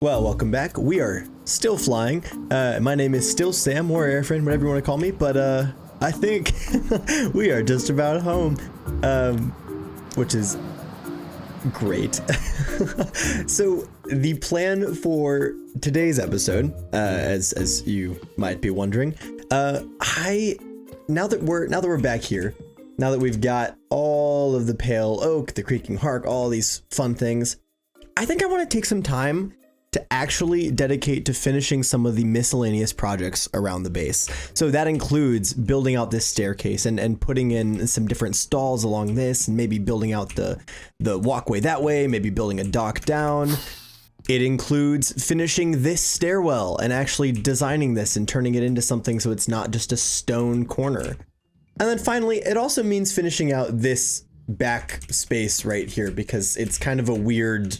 Well, welcome back. We are still flying. My name is still Sam or Erfaren, whatever you want to call me, but I think we are just about home, which is great. So the plan for today's episode, as you might be wondering, now that we're back here, now that we've got all of the pale oak, the creaking hark, all these fun things, I think I want to take some time to actually dedicate to finishing some of the miscellaneous projects around the base. So that includes building out this staircase and putting in some different stalls along this, and maybe building out the walkway that way, maybe building a dock down. It includes finishing this stairwell and actually designing this and turning it into something so it's not just a stone corner. And then finally, it also means finishing out this back space right here, because it's kind of a weird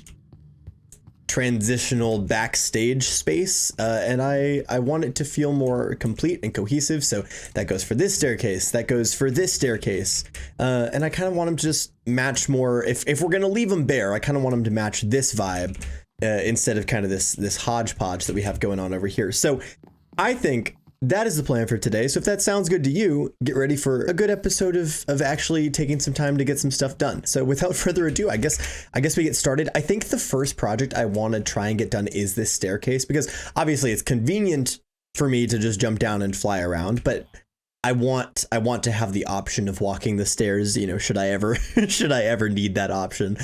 transitional backstage space, and I want it to feel more complete and cohesive. So that goes for this staircase, that goes for this staircase, and I kind of want them to just match more. If we're gonna leave them bare, I kind of want them to match this vibe instead of kind of this hodgepodge that we have going on over here. So I think that is the plan for today. So if that sounds good to you, get ready for a good episode of actually taking some time to get some stuff done. So without further ado, I guess we get started. I think the first project I want to try and get done is this staircase, because obviously it's convenient for me to just jump down and fly around, but I want to have the option of walking the stairs, you know, should I ever need that option.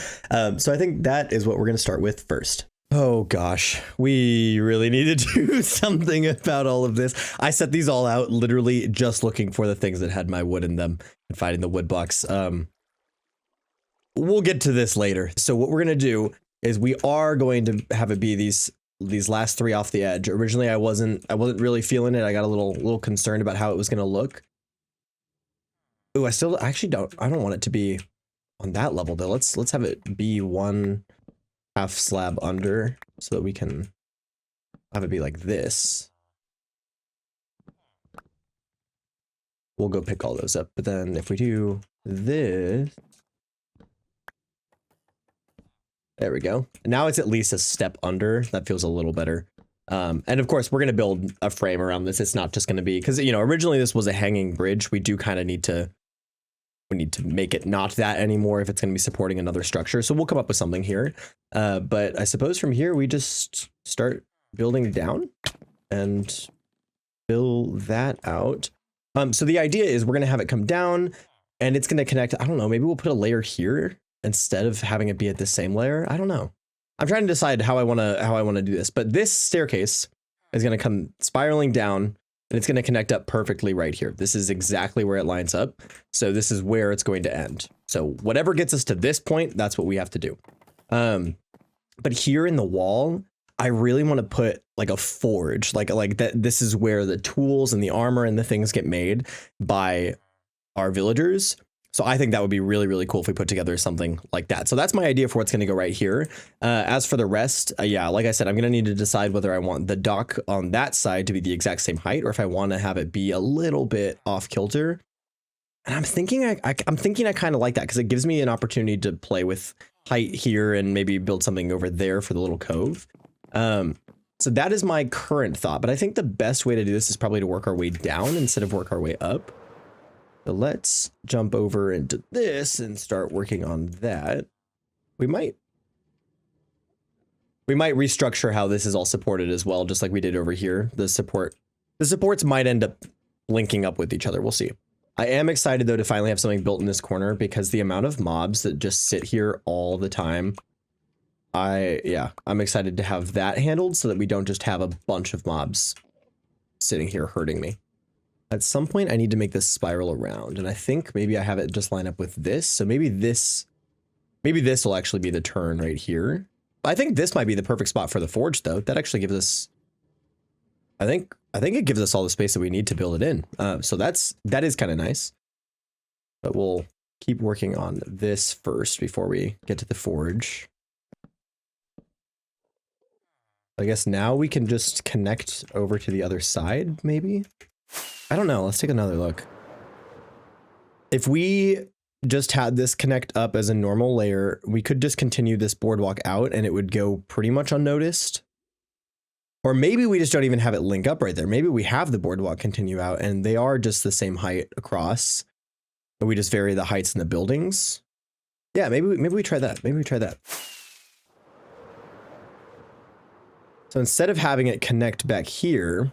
So I think that is what we're going to start with first. Oh gosh, we really need to do something about all of this. I set these all out literally just looking for the things that had my wood in them and finding the wood blocks. We'll get to this later. So what we're going to do is we are going to have it be these last three off the edge. Originally, I wasn't really feeling it. I got a little concerned about how it was going to look. Oh, I don't want it to be on that level though. Let's have it be one half slab under so that we can have it be like this. We'll go pick all those up, but then if we do this, there we go. Now it's at least a step under. That feels a little better. And of course we're going to build a frame around this. It's not just going to be, because, you know, originally this was a hanging bridge. We do kind of need to make it not that anymore if it's going to be supporting another structure. So we'll come up with something here. But I suppose from here, we just start building down and fill that out. So the idea is we're going to have it come down and it's going to connect. I don't know, maybe we'll put a layer here instead of having it be at the same layer. I don't know. I'm trying to decide how I want to do this, but this staircase is going to come spiraling down. And it's going to connect up perfectly right here. This is exactly where it lines up. So this is where it's going to end. So whatever gets us to this point, that's what we have to do. But here in the wall, I really want to put like a forge, like that. This is where the tools and the armor and the things get made by our villagers. So I think that would be really, really cool if we put together something like that. So that's my idea for what's going to go right here. As for the rest, yeah, like I said, I'm going to need to decide whether I want the dock on that side to be the exact same height or if I want to have it be a little bit off kilter. And I'm thinking I kind of like that because it gives me an opportunity to play with height here and maybe build something over there for the little cove. So that is my current thought. But I think the best way to do this is probably to work our way down instead of work our way up. So let's jump over into this and start working on that. We might restructure how this is all supported as well, just like we did over here. The supports might end up linking up with each other. We'll see. I am excited though to finally have something built in this corner because the amount of mobs that just sit here all the time. I'm excited to have that handled so that we don't just have a bunch of mobs sitting here hurting me. At some point, I need to make this spiral around, and I think maybe I have it just line up with this. So maybe this will actually be the turn right here. I think this might be the perfect spot for the forge, though. That actually gives us, I think it gives us all the space that we need to build it in. So that is kind of nice. But we'll keep working on this first before we get to the forge. I guess now we can just connect over to the other side, maybe. I don't know. Let's take another look. If we just had this connect up as a normal layer, we could just continue this boardwalk out and it would go pretty much unnoticed. Or maybe we just don't even have it link up right there. Maybe we have the boardwalk continue out and they are just the same height across. And we just vary the heights in the buildings. Yeah, maybe we try that. Maybe we try that. So instead of having it connect back here,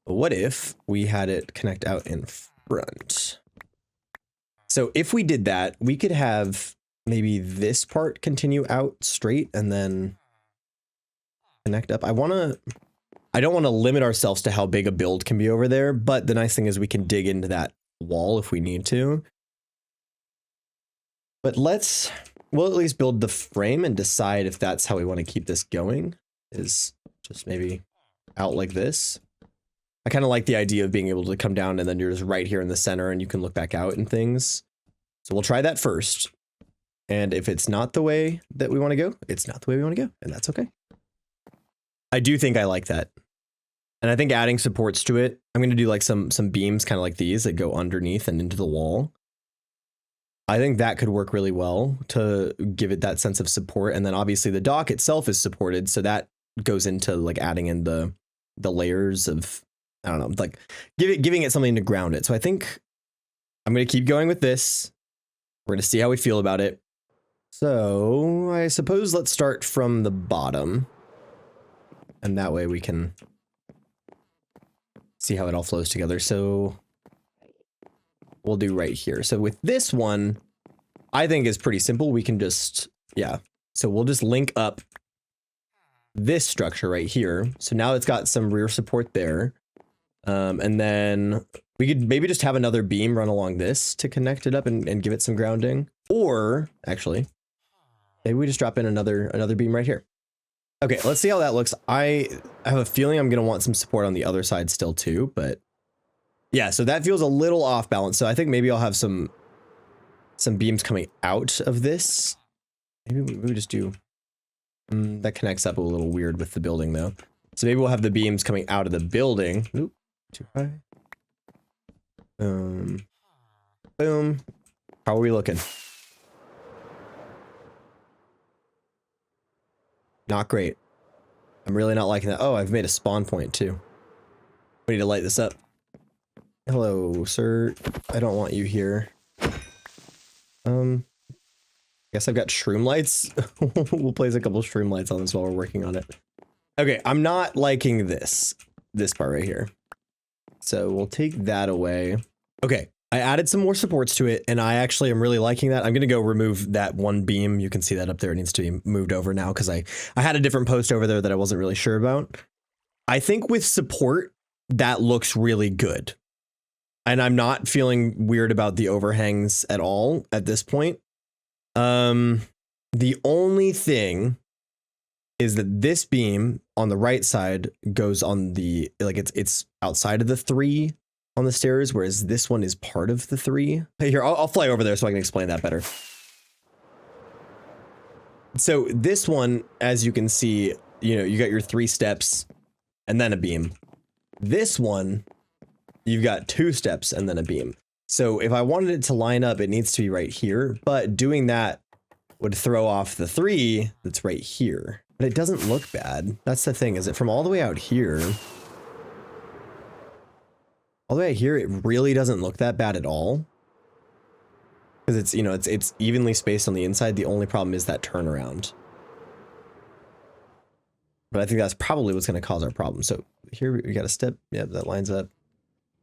what if we had it connect out in front? So if we did that, we could have maybe this part continue out straight and then connect up. I don't want to limit ourselves to how big a build can be over there, but the nice thing is we can dig into that wall if we need to. But we'll at least build the frame and decide if that's how we want to keep this going, is just maybe out like this. I kind of like the idea of being able to come down and then you're just right here in the center and you can look back out and things. So we'll try that first. And if it's not the way that we want to go, it's not the way we want to go, and that's okay. I do think I like that. And I think adding supports to it, I'm going to do like some beams kind of like these that go underneath and into the wall. I think that could work really well to give it that sense of support. And then obviously the dock itself is supported. So that goes into like adding in the layers of, I don't know, like giving it something to ground it. So I think I'm going to keep going with this. We're going to see how we feel about it. So I suppose let's start from the bottom. And that way we can see how it all flows together. So we'll do right here. So with this one, I think is pretty simple. We can just, yeah. So we'll just link up this structure right here. So now it's got some rear support there. And then we could maybe just have another beam run along this to connect it up and give it some grounding. Or actually, maybe we just drop in another beam right here. Okay, let's see how that looks. I have a feeling I'm going to want some support on the other side still too, but yeah, so that feels a little off balance. So I think maybe I'll have some beams coming out of this. Maybe we just do, that connects up a little weird with the building though. So maybe we'll have the beams coming out of the building. Oop, too high. Boom. How are we looking? Not great. I'm really not liking that. Oh, I've made a spawn point too. We need to light this up. Hello, sir. I don't want you here. Guess I've got shroom lights. We'll place a couple shroom lights on this while we're working on it. Okay, I'm not liking this part right here. So we'll take that away. Okay, I added some more supports to it, and I actually am really liking that. I'm going to go remove that one beam. You can see that up there. It needs to be moved over now because I had a different post over there that I wasn't really sure about. I think with support, that looks really good. And I'm not feeling weird about the overhangs at all at this point. The only thing is that this beam on the right side goes on the, like it's outside of the 3 on the stairs, whereas this one is part of the 3. Here, I'll fly over there so I can explain that better. So this one, as you can see, you got your 3 steps and then a beam. This one, you've got 2 steps and then a beam. So if I wanted it to line up, it needs to be right here, but doing that would throw off the 3 that's right here. But it doesn't look bad. That's the thing, is it from all the way out here? All the way out here, it really doesn't look that bad at all. Because it's, it's evenly spaced on the inside. The only problem is that turnaround. But I think that's probably what's going to cause our problem. So here we got a step. Yep, that lines up.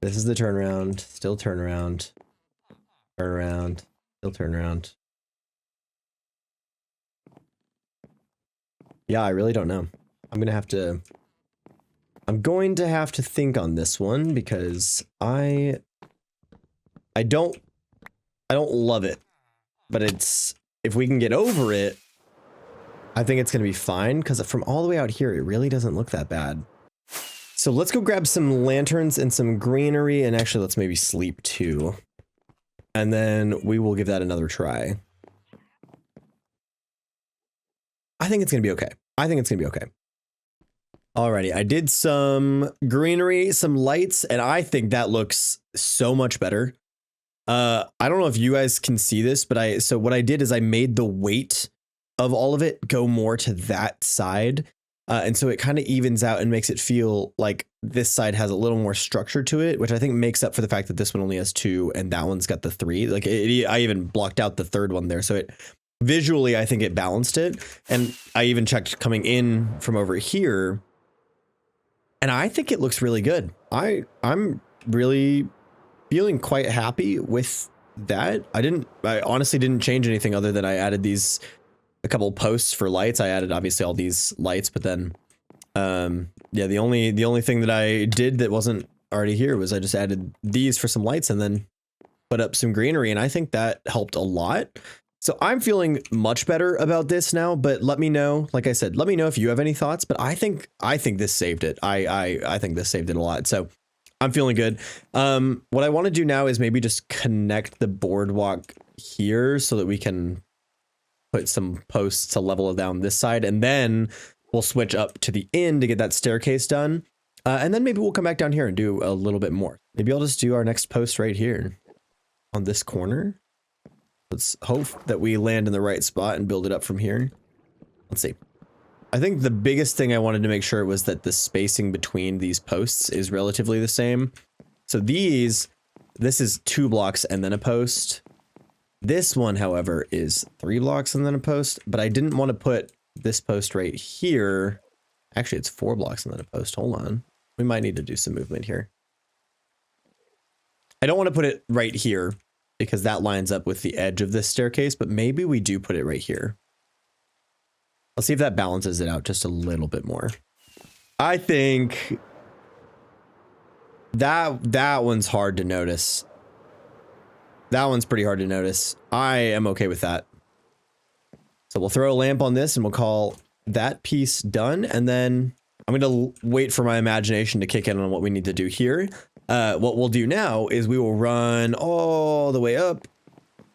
This is the turnaround. Still turnaround. Turnaround. Still turnaround. Yeah, I really don't know. I'm going to have to think on this one because I don't love it, but if we can get over it, I think it's going to be fine because from all the way out here, it really doesn't look that bad. So let's go grab some lanterns and some greenery, and actually let's maybe sleep too. And then we will give that another try. I think it's going to be okay. Alrighty, I did some greenery, some lights, and I think that looks so much better. I don't know if you guys can see this, but so what I did is I made the weight of all of it go more to that side. And so it kind of evens out and makes it feel like this side has a little more structure to it, which I think makes up for the fact that this one only has 2 and that one's got the 3. Like I even blocked out the third one there. So it visually, I think it balanced it. And I even checked coming in from over here. And I think it looks really good. I'm really feeling quite happy with that. I honestly didn't change anything other than I added a couple posts for lights. I added obviously all these lights, but then yeah, the only thing that I did that wasn't already here was I just added these for some lights and then put up some greenery, and I think that helped a lot. So I'm feeling much better about this now, but let me know, like I said, let me know if you have any thoughts, but I think this saved it. I think this saved it a lot. So I'm feeling good. What I want to do now is maybe just connect the boardwalk here so that we can put some posts to level it down this side, and then we'll switch up to the inn to get that staircase done. And then maybe we'll come back down here and do a little bit more. Maybe I'll just do our next post right here on this corner. Let's hope that we land in the right spot and build it up from here. Let's see. I think the biggest thing I wanted to make sure was that the spacing between these posts is relatively the same. So this is 2 blocks and then a post. This one, however, is 3 blocks and then a post, but I didn't want to put this post right here. Actually, it's 4 blocks and then a post. Hold on. We might need to do some movement here. I don't want to put it right here because that lines up with the edge of this staircase, but maybe we do put it right here. Let's see if that balances it out just a little bit more. I think that one's hard to notice. That one's pretty hard to notice. I am okay with that. So we'll throw a lamp on this and we'll call that piece done. And then I'm going to wait for my imagination to kick in on what we need to do here. What we'll do now is we will run all the way up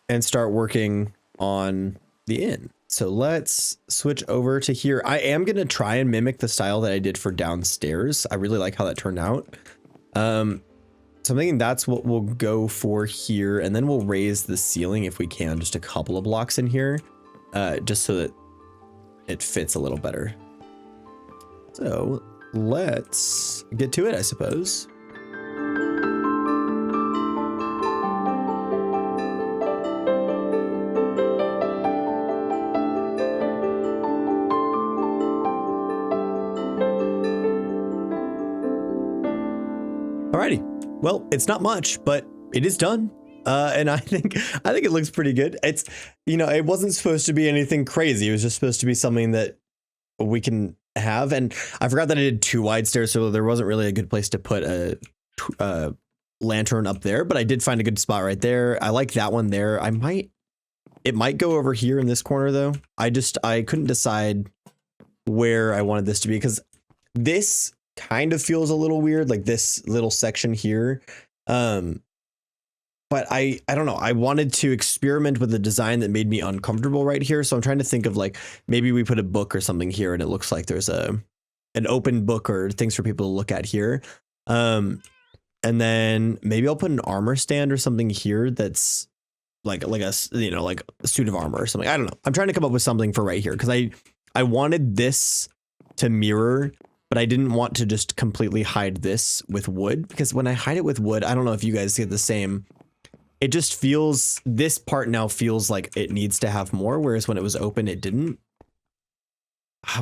and start working on the inn. So let's switch over to here. I am going to try and mimic the style that I did for downstairs. I really like how that turned out. So I'm thinking that's what we'll go for here. And then we'll raise the ceiling if we can, just a couple of blocks in here, just so that it fits a little better. So let's get to it, I suppose. Alrighty. Well, it's not much, but it is done. And I think it looks pretty good. It's, it wasn't supposed to be anything crazy. It was just supposed to be something that we can have. And I forgot that I did 2 wide stairs, so there wasn't really a good place to put a lantern up there, but I did find a good spot right there. I like that one there. It might go over here in this corner though. I couldn't decide where I wanted this to be because this kind of feels a little weird, like this little section here. But I don't know. I wanted to experiment with a design that made me uncomfortable right here. So I'm trying to think of like, maybe we put a book or something here and it looks like there's an open book or things for people to look at here. And then maybe I'll put an armor stand or something here that's like a suit of armor or something. I don't know. I'm trying to come up with something for right here because I wanted this to mirror, but I didn't want to just completely hide this with wood, because when I hide it with wood, I don't know if you guys get the same. It just feels, this part now feels like it needs to have more, whereas when it was open, it didn't.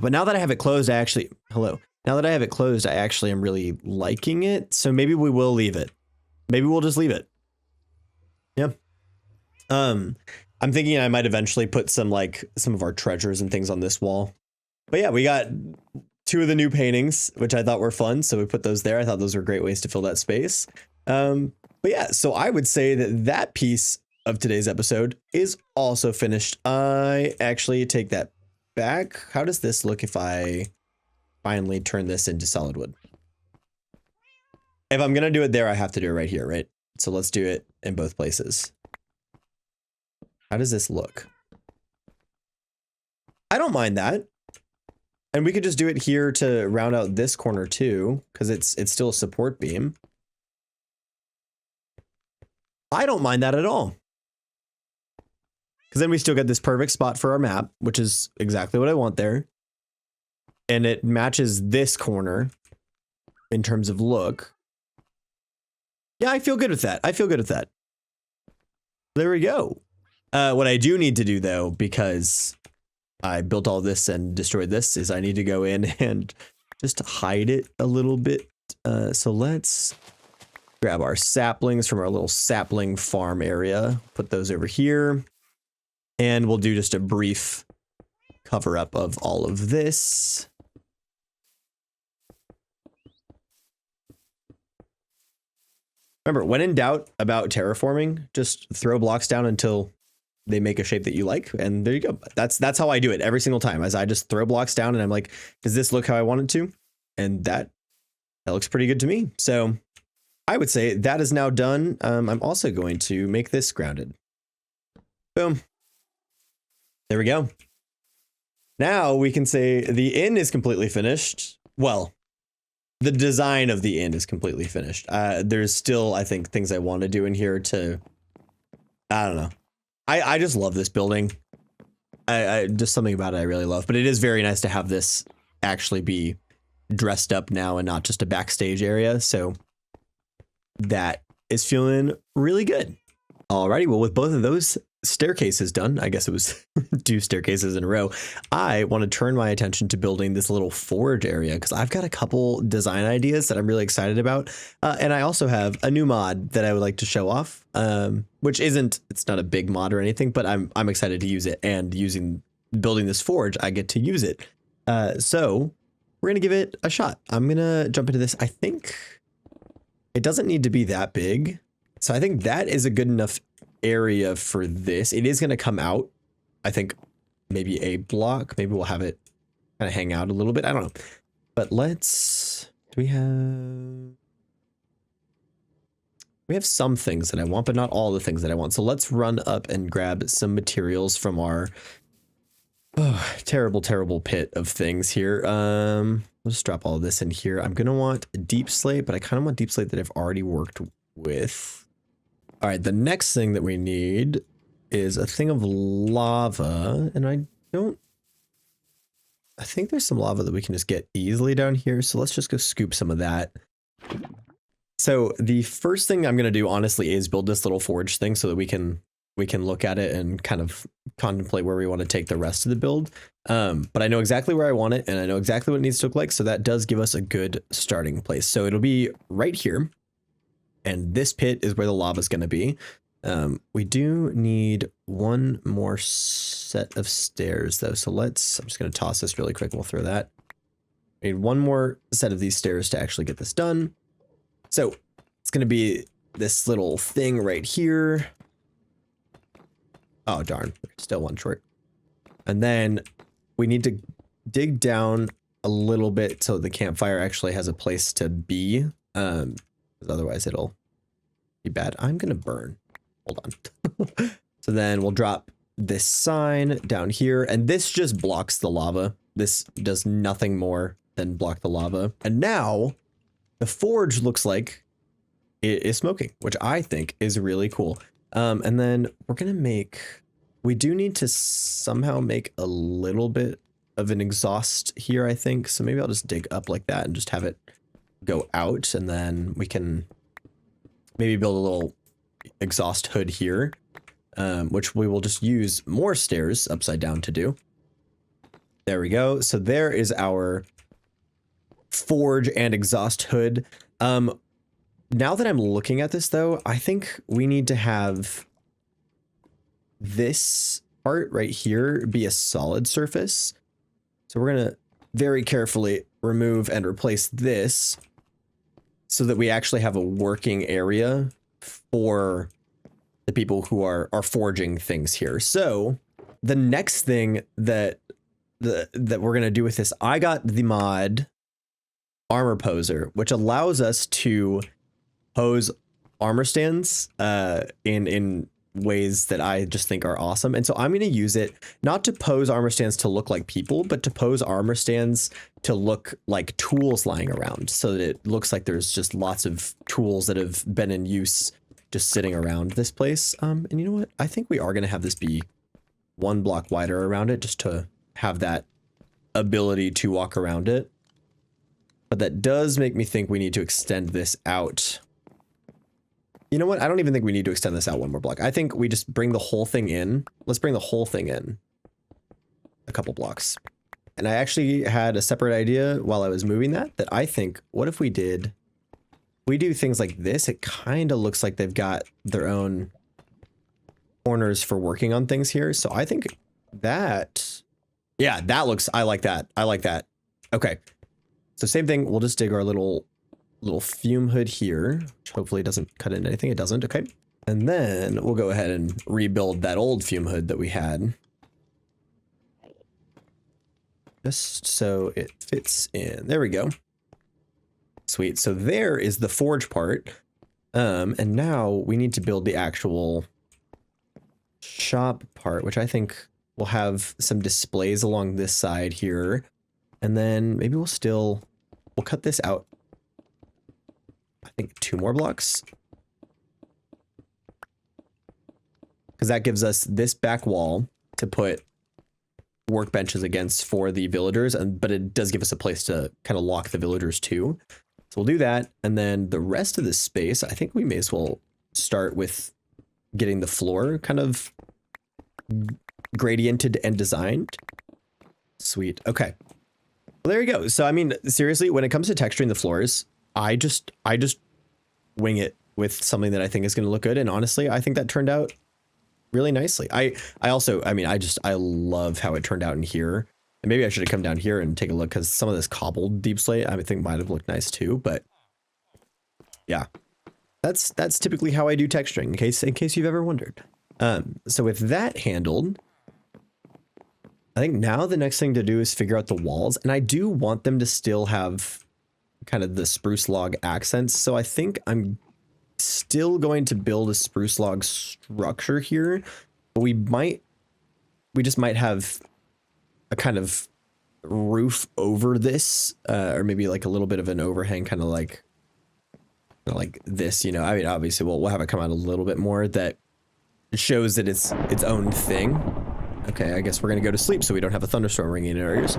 But now that I have it closed, Now that I have it closed, I actually am really liking it. So maybe we will leave it. Maybe we'll just leave it. Yeah. I'm thinking I might eventually put some of our treasures and things on this wall. But yeah, we got 2 of the new paintings, which I thought were fun. So we put those there. I thought those were great ways to fill that space. But yeah, so I would say that piece of today's episode is also finished. I actually take that back. How does this look if I finally turn this into solid wood? If I'm going to do it there, I have to do it right here, right? So let's do it in both places. How does this look? I don't mind that. And we could just do it here to round out this corner too, because it's still a support beam. I don't mind that at all. Because then we still get this perfect spot for our map, which is exactly what I want there. and it matches this corner in terms of look. Yeah, I feel good with that. I feel good with that. There we go. What I do need to do though, because I built all this and destroyed this, is I need to go in and just hide it a little bit. So let's grab our saplings from our little sapling farm area, put those over here, and we'll do just a brief cover up of all of this. Remember, when in doubt about terraforming, just throw blocks down until they make a shape that you like, and there you go. That's how I do it every single time, as I just throw blocks down and I'm like, does this look how I want it to? And that looks pretty good to me. So I would say that is now done. I'm also going to make this grounded. Boom. There we go. Now we can say the inn is completely finished. Well, the design of the inn is completely finished. There's still, I think, things I want to do in here to, I don't know. I just love this building. I just something about it I really love, but it is very nice to have this actually be dressed up now and not just a backstage area. So that is feeling really good. Alrighty, well, with both of those staircases done, I guess it was 2 staircases in a row, I want to turn my attention to building this little forge area, because I've got a couple design ideas that I'm really excited about. And I also have a new mod that I would like to show off, which it's not a big mod or anything, but I'm excited to use it, and building this forge, I get to use it. So we're going to give it a shot. I'm going to jump into this. I think it doesn't need to be that big. So I think that is a good enough area for this. It is going to come out, I think, maybe a block. Maybe we'll have it kind of hang out a little bit. I don't know. But do we have some things that I want, but not all the things that I want. So let's run up and grab some materials from our terrible pit of things here. Let's just drop all of this in here. I'm going to want deep slate, but I kind of want deep slate that I've already worked with. All right, the next thing that we need is a thing of lava, and I think there's some lava that we can just get easily down here, so let's just go scoop some of that. So the first thing I'm going to do, honestly, is build this little forge thing so that we can look at it and kind of contemplate where we want to take the rest of the build. But I know exactly where I want it, and I know exactly what it needs to look like, so that does give us a good starting place. So it'll be right here. And this pit is where the lava is going to be. We do need one more set of stairs, though. So I'm just going to toss this really quick and we'll throw that. We need one more set of these stairs to actually get this done. So it's going to be this little thing right here. Oh, darn. Still one short. And then we need to dig down a little bit so the campfire actually has a place to be. Otherwise it'll be bad. I'm gonna burn. Hold on. So then we'll drop this sign down here, and this just blocks the lava. This does nothing more than block the lava. And now the forge looks like it is smoking, which I think is really cool. And then we do need to somehow make a little bit of an exhaust here, I think. So maybe I'll just dig up like that and just have it go out, and then we can maybe build a little exhaust hood here, which we will just use more stairs upside down to do. There we go. So there is our forge and exhaust hood. Now that I'm looking at this, though, I think we need to have this part right here be a solid surface. So we're going to very carefully remove and replace this so that we actually have a working area for the people who are forging things here. So the next thing that we're going to do with this, I got the mod Armor Poser, which allows us to pose armor stands in ways that I just think are awesome. And so I'm going to use it not to pose armor stands to look like people, but to pose armor stands to look like tools lying around, so that it looks like there's just lots of tools that have been in use just sitting around this place. And you know what? I think we are going to have this be 1 block wider around it, just to have that ability to walk around it. But that does make me think we need to extend this out. You know what? I don't even think we need to extend this out one more block. I think we just bring the whole thing in. Let's bring the whole thing in a couple blocks. And I actually had a separate idea while I was moving that I think, what if we do things like this? It kind of looks like they've got their own corners for working on things here. So I think that, yeah, that looks, I like that. I like that. Okay. So same thing. We'll just dig our little fume hood here, which hopefully doesn't cut into anything. It doesn't. Okay. And then we'll go ahead and rebuild that old fume hood that we had. Just so it fits in. There we go. Sweet. So there is the forge part. And now we need to build the actual shop part, which I think will have some displays along this side here. And then maybe we'll cut this out. I think 2 more blocks. Because that gives us this back wall to put workbenches against for the villagers, but it does give us a place to kind of lock the villagers too. So we'll do that. And then the rest of this space, I think we may as well start with getting the floor kind of gradiented and designed. Sweet. Okay. Well, there you go. So, I mean, seriously, when it comes to texturing the floors, I just wing it with something that I think is going to look good. And honestly, I think that turned out really nicely. I love how it turned out in here. And maybe I should have come down here and take a look, because some of this cobbled deep slate I think might have looked nice too. But yeah, that's typically how I do texturing, in case you've ever wondered. So with that handled, I think now the next thing to do is figure out the walls, and I do want them to still have kind of the spruce log accents. So I think I'm still going to build a spruce log structure here, but we just might have a kind of roof over this, or maybe like a little bit of an overhang, kind of like this, you know. I mean, obviously we'll have it come out a little bit more that shows that it's its own thing. Okay, I guess we're gonna go to sleep so we don't have a thunderstorm ringing in our ears.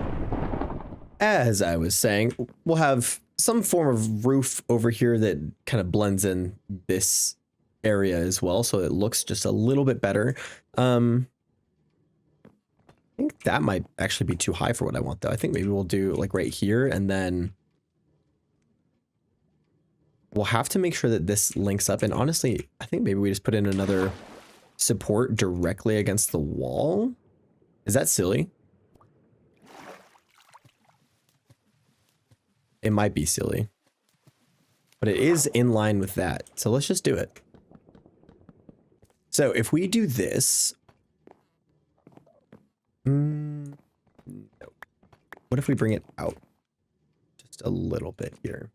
As I was saying, we'll have some form of roof over here that kind of blends in this area as well, so it looks just a little bit better. I think that might actually be too high for what I want, though. I think maybe we'll do like right here, and then we'll have to make sure that this links up. And honestly, I think maybe we just put in another support directly against the wall. Is that silly? It might be silly, but it is in line with that. So let's just do it. So if we do this, no. What if we bring it out just a little bit here?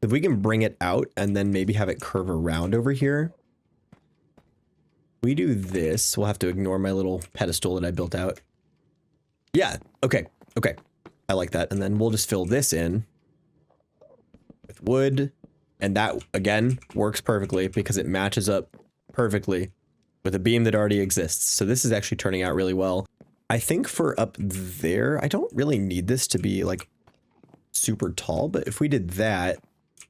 If we can bring it out and then maybe have it curve around over here. We do this, we'll have to ignore my little pedestal that I built out. Yeah, okay, okay. I like that. And then we'll just fill this in with wood. And that, again, works perfectly because it matches up perfectly with a beam that already exists. So this is actually turning out really well. I think for up there, I don't really need this to be like super tall, but if we did that,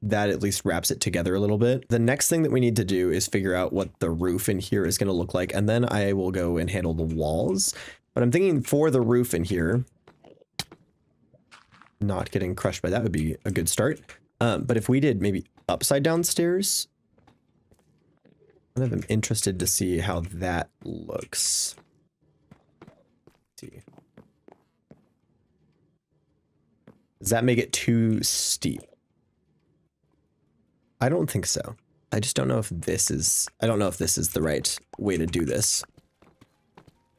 that at least wraps it together a little bit. The next thing that we need to do is figure out what the roof in here is going to look like. And then I will go and handle the walls. But I'm thinking for the roof in here, not getting crushed by that would be a good start. But if we did maybe upside down stairs, I'm interested to see how that looks. Let's see. Does that make it too steep? I don't think so. I just don't know if this is, I don't know if this is the right way to do this.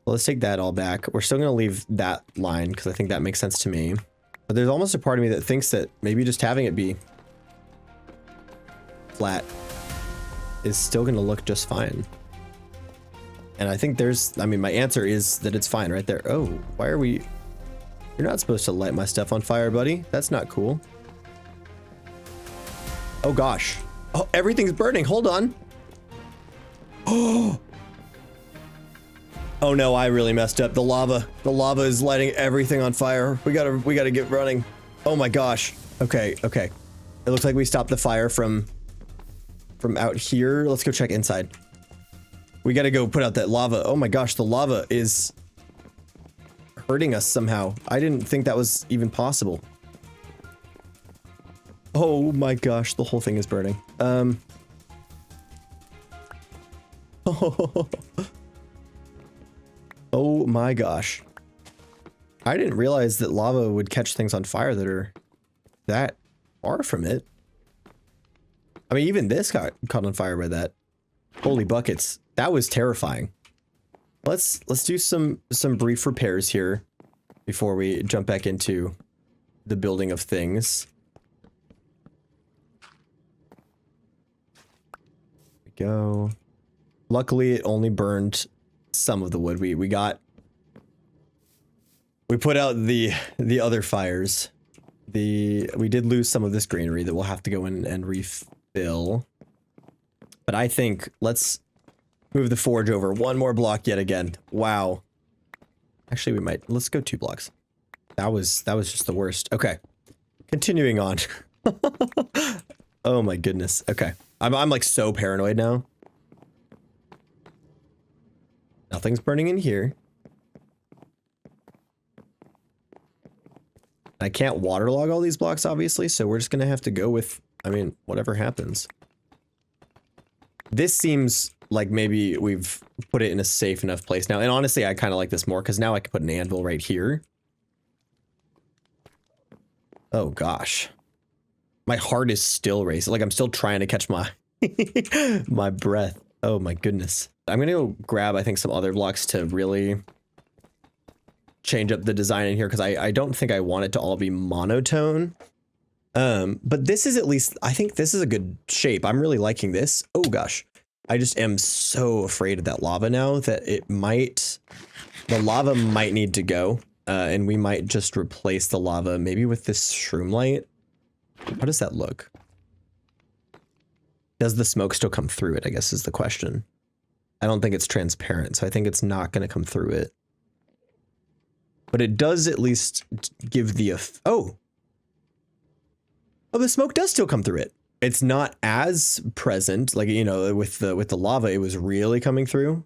Well, let's take that all back. We're still going to leave that line because I think that makes sense to me. But there's almost a part of me that thinks that maybe just having it be flat is still going to look just fine. And I think there's, I mean, my answer is that it's fine right there. Oh, why are we, you're not supposed to light my stuff on fire, buddy. That's not cool. Oh gosh. Oh, everything's burning. Hold on. Oh. Oh no, I really messed up. The lava is lighting everything on fire. We gotta get running. Oh my gosh. Okay. It looks like we stopped the fire from out here. Let's go check inside. We gotta go put out that lava. Oh my gosh, the lava is hurting us somehow. I didn't think that was even possible. Oh my gosh, the whole thing is burning. Oh my gosh. I didn't realize that lava would catch things on fire that are that far from it. I mean, even this got caught on fire by that. Holy buckets. That was terrifying. Let's do some brief repairs here before we jump back into the building of things. There we go. Luckily, it only burned some of the wood. We put out the other fires. We did lose some of this greenery that we'll have to go in and refill. But I think let's move the forge over one more block yet again. Wow. Actually, let's go 2 blocks. That was just the worst. Okay. Continuing on. Oh my goodness. Okay. I'm like so paranoid now. Nothing's burning in here. I can't waterlog all these blocks, obviously, so we're just gonna have to go with, I mean, whatever happens. This seems like maybe we've put it in a safe enough place now. And honestly, I kind of like this more because now I can put an anvil right here. Oh gosh. My heart is still racing. Like I'm still trying to catch my my breath. Oh my goodness. I'm gonna go grab, I think, some other blocks to really change up the design in here because I don't think I want it to all be monotone. But this is at least, I think this is a good shape. I'm really liking this. Oh gosh. I just am so afraid of that lava now that the lava might need to go. And we might just replace the lava maybe with this shroom light. How does that look? Does the smoke still come through it, I guess is the question. I don't think it's transparent, so I think it's not going to come through it. But it does at least give the... Oh, the smoke does still come through it. It's not as present, like, you know, with the lava, it was really coming through.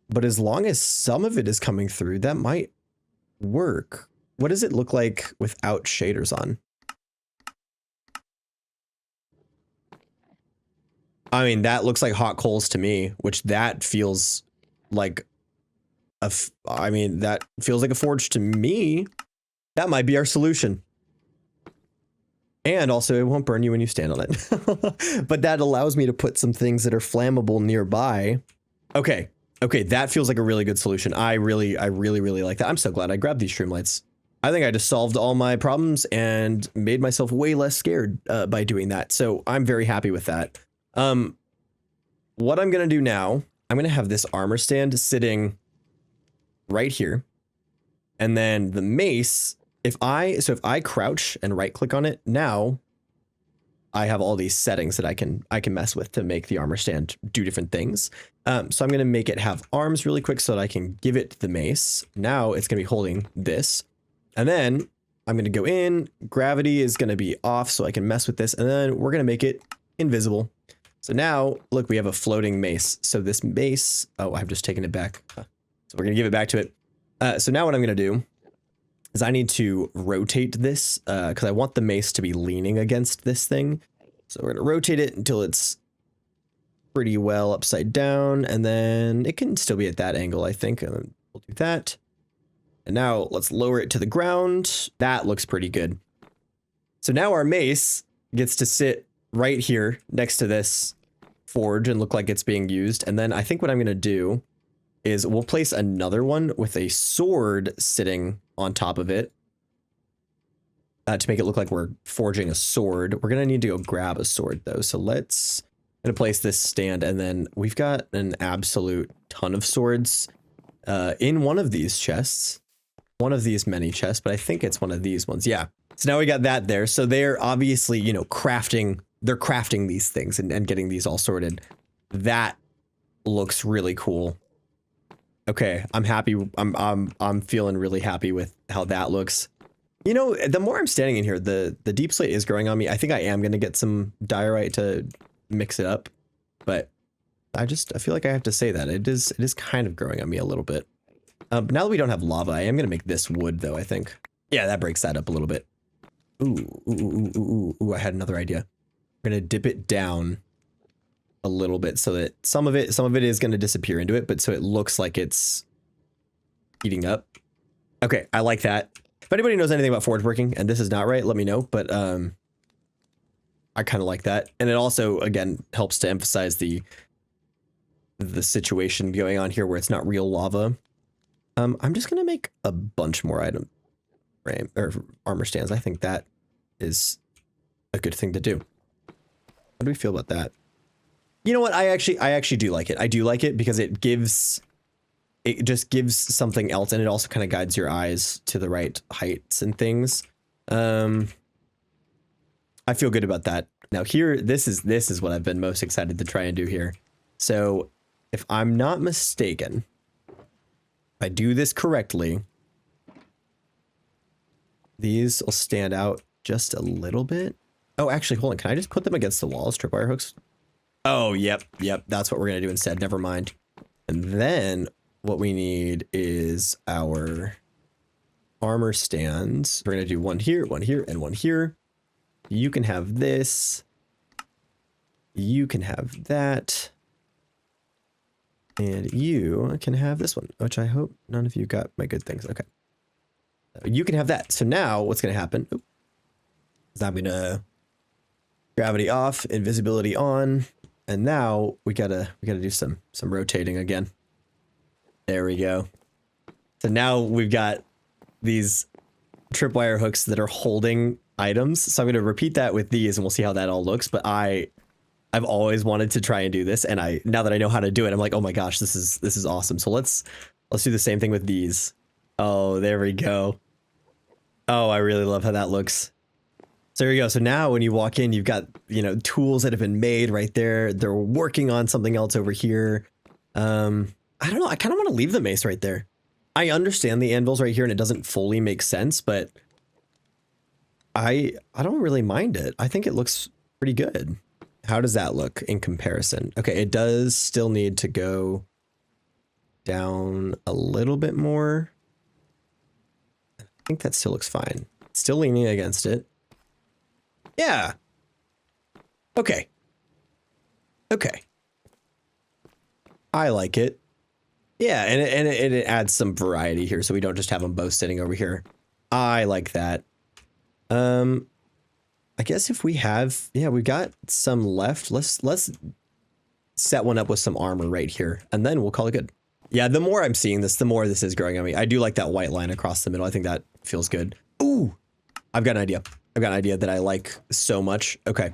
But as long as some of it is coming through, that might work. What does it look like without shaders on? I mean, that looks like hot coals to me, which that feels like that feels like a forge to me. That might be our solution. And also, it won't burn you when you stand on it. But that allows me to put some things that are flammable nearby. Okay, that feels like a really good solution. I really like that. I'm so glad I grabbed these shroom lights. I think I just solved all my problems and made myself way less scared by doing that. So I'm very happy with that. What I'm gonna do now, I'm gonna have this armor stand sitting right here. And then the mace, if I crouch and right click on it, now I have all these settings that I can mess with to make the armor stand do different things. So I'm going to make it have arms really quick so that I can give it the mace. Now it's going to be holding this. And then I'm going to go in, gravity is going to be off so I can mess with this. And then we're going to make it invisible. So now look, we have a floating mace. So this mace, oh, I've just taken it back. So we're going to give it back to it. So now what I'm going to do is I need to rotate this because I want the mace to be leaning against this thing. So we're going to rotate it until it's pretty well upside down, and then it can still be at that angle, I think. We'll do that. And now let's lower it to the ground. That looks pretty good. So now our mace gets to sit right here next to this forge and look like it's being used. And then I think what I'm going to do is we'll place another one with a sword sitting on top of it to make it look like we're forging a sword. We're going to need to go grab a sword though. So let's going to place this stand, and then we've got an absolute ton of swords in one of these chests, one of these many chests, but I think it's one of these ones. Yeah. So now we got that there. So they're obviously, you know, they're crafting these things and getting these all sorted. That looks really cool. Okay, I'm happy. I'm feeling really happy with how that looks. You know, the more I'm standing in here, the deep slate is growing on me. I think I am going to get some diorite to mix it up, but I feel like I have to say that it is kind of growing on me a little bit. Now that we don't have lava, I am going to make this wood though, I think. Yeah, that breaks that up a little bit. Ooh, I had another idea. We're going to dip it down a little bit so that some of it is going to disappear into it, but so it looks like it's heating up. Okay, I like that. If anybody knows anything about forge working and this is not right, let me know, but I kind of like that. And it also, again, helps to emphasize the situation going on here where it's not real lava. I'm just going to make a bunch more item frame or armor stands. I think that is a good thing to do. How do we feel about that? You know what? I actually do like it. I do like it because it just gives something else, and it also kind of guides your eyes to the right heights and things. I feel good about that. Now here, this is what I've been most excited to try and do here. So if I'm not mistaken, if I do this correctly, these will stand out just a little bit. Oh, actually, hold on. Can I just put them against the walls, tripwire hooks? Oh, yep. That's what we're going to do instead. Never mind. And then what we need is our armor stands. We're going to do one here, and one here. You can have this. You can have that. And you can have this one, which I hope none of you got my good things. Okay. You can have that. So now what's going to happen is I'm going to gravity off, invisibility on. And now we gotta do some rotating again. There we go. So now we've got these tripwire hooks that are holding items. So I'm gonna repeat that with these, and we'll see how that all looks. But I've always wanted to try and do this, and now that I know how to do it, I'm like, oh my gosh, this is awesome. So let's do the same thing with these. Oh, there we go. Oh, I really love how that looks. So there you go. So now when you walk in, you've got, you know, tools that have been made right there. They're working on something else over here. I don't know. I kind of want to leave the mace right there. I understand the anvils right here and it doesn't fully make sense, but I don't really mind it. I think it looks pretty good. How does that look in comparison? Okay, it does still need to go down a little bit more. I think that still looks fine. Still leaning against it. Yeah. Okay. I like it. Yeah, and it adds some variety here, so we don't just have them both sitting over here. I like that. I guess if we have, yeah, we've got some left. Let's set one up with some armor right here, and then we'll call it good. Yeah, the more I'm seeing this, the more this is growing on me. I do like that white line across the middle. I think that feels good. Ooh, I've got an idea. I've got an idea that I like so much. Okay.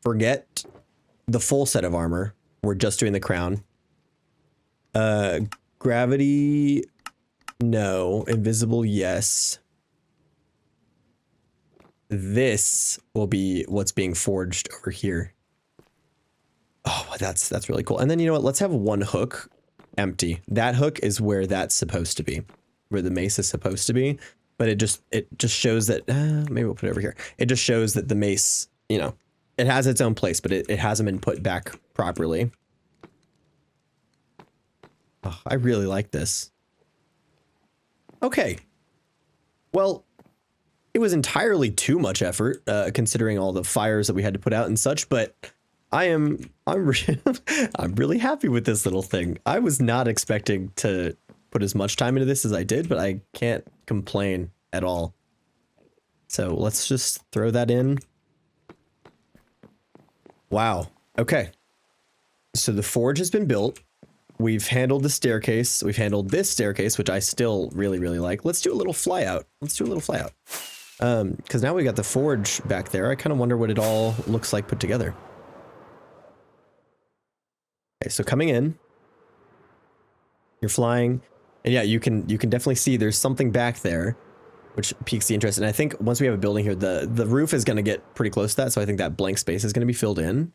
Forget the full set of armor. We're just doing the crown. Gravity, no. Invisible, yes. This will be what's being forged over here. Oh, that's really cool. And then you know what? Let's have one hook empty. That hook is where that's supposed to be, where the mace is supposed to be. But it just shows that, maybe we'll put it over here. It just shows that the mace, you know, it has its own place, but it hasn't been put back properly. Oh, I really like this. Okay. Well, it was entirely too much effort, considering all the fires that we had to put out and such, but I'm really happy with this little thing. I was not expecting to put as much time into this as I did, but I can't complain at all. So let's just throw that in. Wow. Okay. So the forge has been built. We've handled the staircase. We've handled this staircase, which I still really, really like. Let's do a little fly out. Because now we got the forge back there. I kind of wonder what it all looks like put together. Okay, so coming in, you're flying, and yeah, you can definitely see there's something back there, which piques the interest. And I think once we have a building here, the roof is going to get pretty close to that, so I think that blank space is going to be filled in.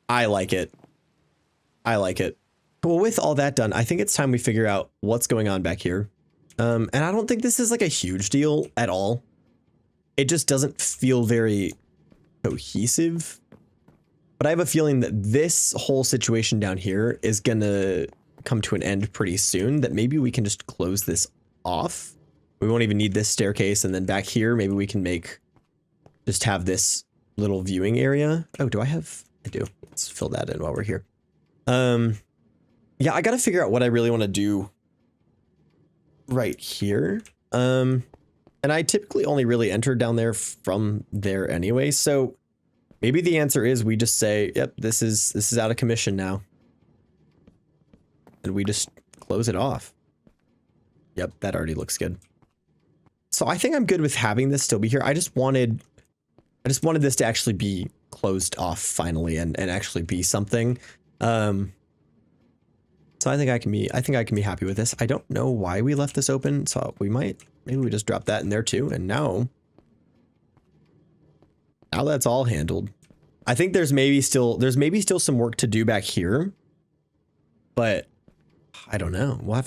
I like it. I like it. Well, with all that done, I think it's time we figure out what's going on back here. And I don't think this is like a huge deal at all. It just doesn't feel very cohesive. But I have a feeling that this whole situation down here is gonna come to an end pretty soon, that maybe we can just close this off. We won't even need this staircase, and then back here, maybe we can just have this little viewing area. Oh, do I have? I do. Let's fill that in while we're here. Yeah, I gotta figure out what I really want to do right here. And I typically only really enter down there from there anyway, so maybe the answer is we just say, yep, this is out of commission now. And we just close it off. Yep, that already looks good. So I think I'm good with having this still be here. I just wanted this to actually be closed off finally and actually be something. So I think I can be happy with this. I don't know why we left this open, so maybe we just drop that in there too. And now that's all handled. I think there's maybe still some work to do back here, but I don't know. We'll have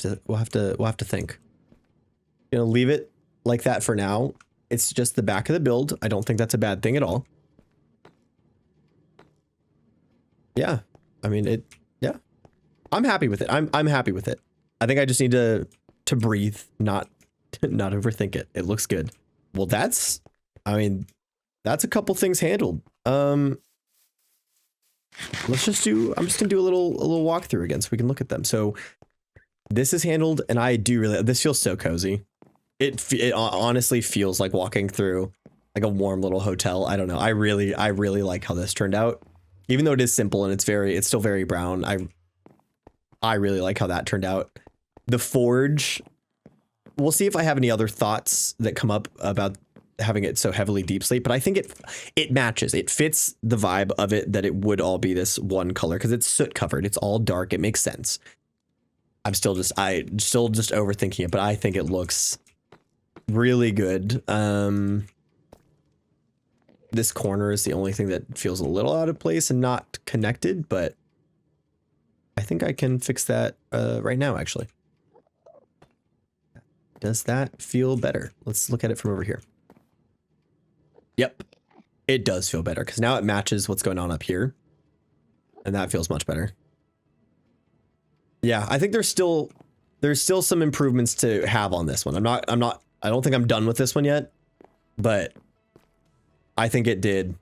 to think. Gonna leave it like that for now. It's just the back of the build. I don't think that's a bad thing at all. Yeah, I mean yeah, I'm happy with it. I'm happy with it. I think I just need to breathe, not overthink it. It looks good. Well, that's a couple things handled. I'm just gonna do a little walkthrough again so we can look at them. So this is handled, and this feels so cozy. It honestly feels like walking through like a warm little hotel. I don't know. I really like how this turned out. Even though it is simple and it's still very brown. I really like how that turned out. The forge, we'll see if I have any other thoughts that come up about having it so heavily deep slate, but I think it matches. It fits the vibe of it, that it would all be this one color because it's soot covered. It's all dark. It makes sense. I'm still just overthinking it, but I think it looks really good. This corner is the only thing that feels a little out of place and not connected, but I think I can fix that right now, actually. Does that feel better? Let's look at it from over here. Yep, it does feel better because now it matches what's going on up here, and that feels much better. Yeah, I think there's still some improvements to have on this one. I don't think I'm done with this one yet, but I think it did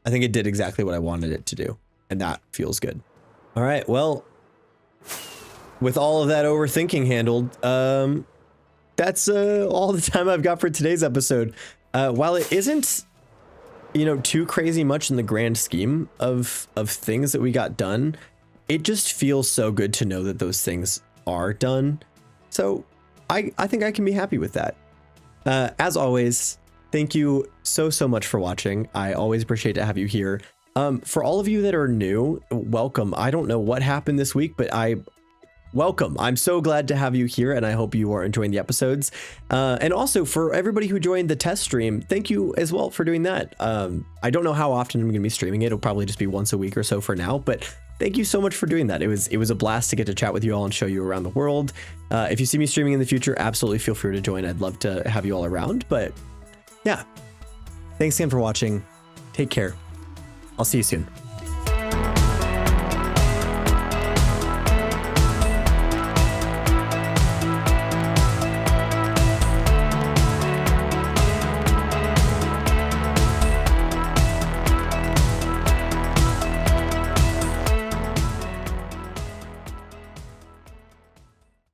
exactly what I wanted it to do, and that feels good. All right, well, with all of that overthinking handled, that's all the time I've got for today's episode. While it isn't, too crazy much in the grand scheme of things that we got done, it just feels so good to know that those things are done. So I think I can be happy with that. As always, thank you so much for watching. I always appreciate to have you here. For all of you that are new, welcome. I don't know what happened this week, but welcome. I'm so glad to have you here, and I hope you are enjoying the episodes. And also for everybody who joined the test stream, thank you as well for doing that. I don't know how often I'm going to be streaming it. It'll probably just be once a week or so for now, but thank you so much for doing that. It was a blast to get to chat with you all and show you around the world. If you see me streaming in the future, absolutely feel free to join. I'd love to have you all around, but yeah. Thanks again for watching. Take care. I'll see you soon.